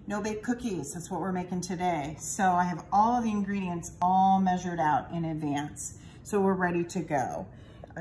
no-bake cookies. That's what we're making today. So I have all of the ingredients all measured out in advance. So we're ready to go.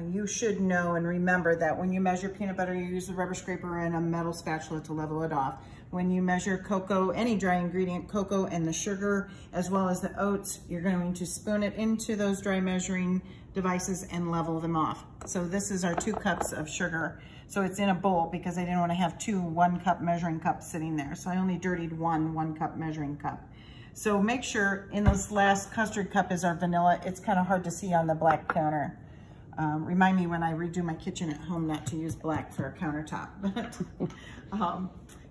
You should know and remember that when you measure peanut butter, you use the rubber scraper and a metal spatula to level it off. When you measure cocoa, any dry ingredient, cocoa and the sugar, as well as the oats, you're going to spoon it into those dry measuring devices and level them off. So this is our 2 cups of sugar. So it's in a bowl because I didn't want to have 2 1-cup measuring cups sitting there. So I only dirtied 1 1-cup measuring cup. So make sure in this last custard cup is our vanilla. It's kind of hard to see on the black counter. Remind me when I redo my kitchen at home not to use black for a countertop.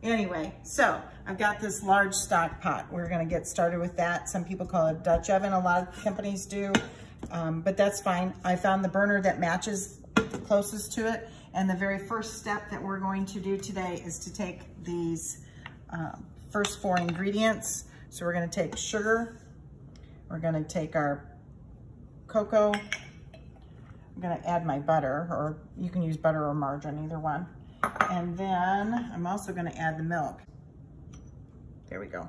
Anyway, so I've got this large stock pot. We're gonna get started with that. Some people call it a Dutch oven, a lot of companies do, but that's fine. I found the burner that matches closest to it. And the very first step that we're going to do today is to take these first 4 ingredients. So we're gonna take sugar, we're gonna take our cocoa, I'm gonna add my butter, or you can use butter or margarine, either one. And then I'm also gonna add the milk. There we go.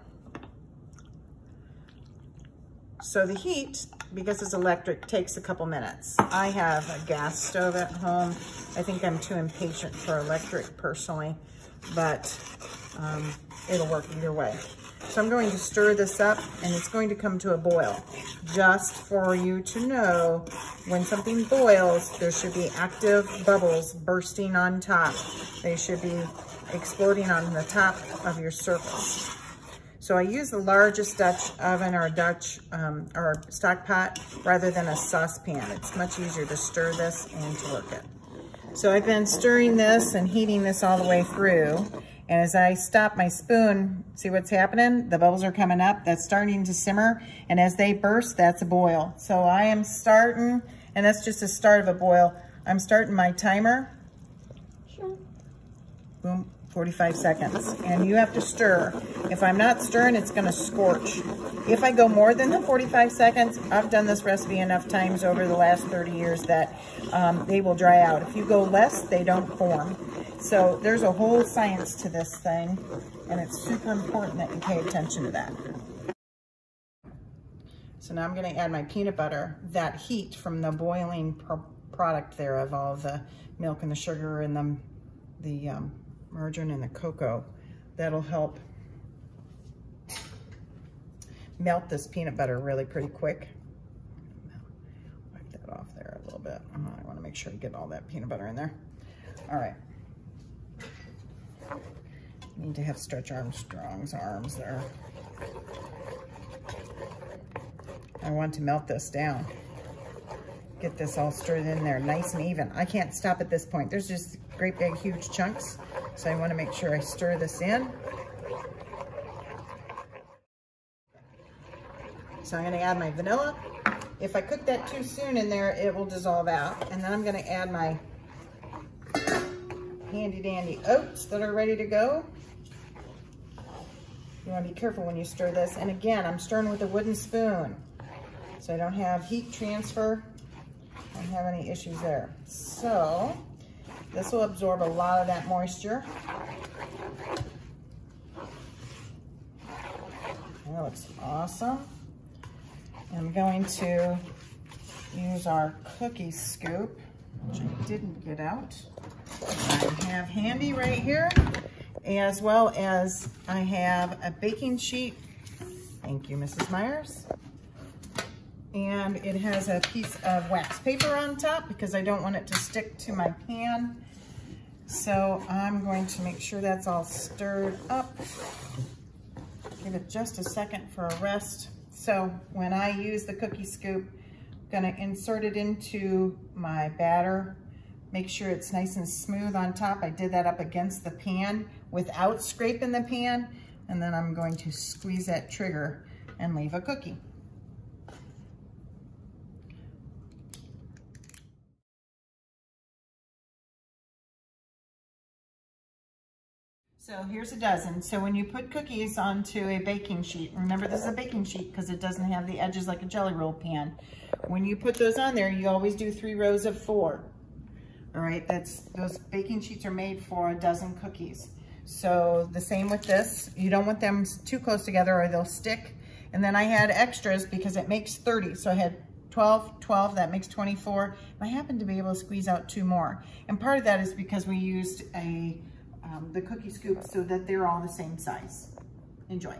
So the heat, because it's electric, takes a couple minutes. I have a gas stove at home. I think I'm too impatient for electric personally, but it'll work either way. So I'm going to stir this up and it's going to come to a boil. Just for you to know, when something boils, there should be active bubbles bursting on top. They should be exploding on the top of your surface. So I use the largest Dutch oven or Dutch or stock pot rather than a saucepan. It's much easier to stir this and to work it. So I've been stirring this and heating this all the way through. And as I stop my spoon, see what's happening? The bubbles are coming up. That's starting to simmer. And as they burst, that's a boil. So I am starting, and that's just the start of a boil. I'm starting my timer. Sure. Boom, 45 seconds. And you have to stir. If I'm not stirring, it's gonna scorch. If I go more than the 45 seconds, I've done this recipe enough times over the last 30 years that they will dry out. If you go less, they don't form. So there's a whole science to this thing, and it's super important that you pay attention to that. So now I'm gonna add my peanut butter. That heat from the boiling product there of all the milk and the sugar and the margarine and the cocoa, that'll help melt this peanut butter really pretty quick. Wipe that off there a little bit. I wanna make sure I get all that peanut butter in there. All right. Need to have Stretch Armstrong's arms there. I want to melt this down. Get this all stirred in there nice and even. I can't stop at this point. There's just great big huge chunks. So I want to make sure I stir this in. So I'm going to add my vanilla. If I cook that too soon in there, it will dissolve out. And then I'm going to add my handy dandy oats that are ready to go. You want to be careful when you stir this. And again, I'm stirring with a wooden spoon, so I don't have heat transfer. I don't have any issues there. So this will absorb a lot of that moisture. That looks awesome. I'm going to use our cookie scoop, which I didn't get out. I have handy right here, as well as I have a baking sheet. Thank you, Mrs. Myers. And it has a piece of wax paper on top because I don't want it to stick to my pan. So I'm going to make sure that's all stirred up. Give it just a second for a rest. So when I use the cookie scoop, I'm gonna insert it into my batter. Make sure it's nice and smooth on top. I did that up against the pan without scraping the pan. And then I'm going to squeeze that trigger and leave a cookie. So here's a dozen. So when you put cookies onto a baking sheet, remember this is a baking sheet because it doesn't have the edges like a jelly roll pan. When you put those on there, you always do 3 rows of 4. All right, those baking sheets are made for a dozen cookies. So the same with this. You don't want them too close together or they'll stick. And then I had extras because it makes 30. So I had 12, that makes 24. And I happened to be able to squeeze out 2 more. And part of that is because we used the cookie scoop so that they're all the same size. Enjoy.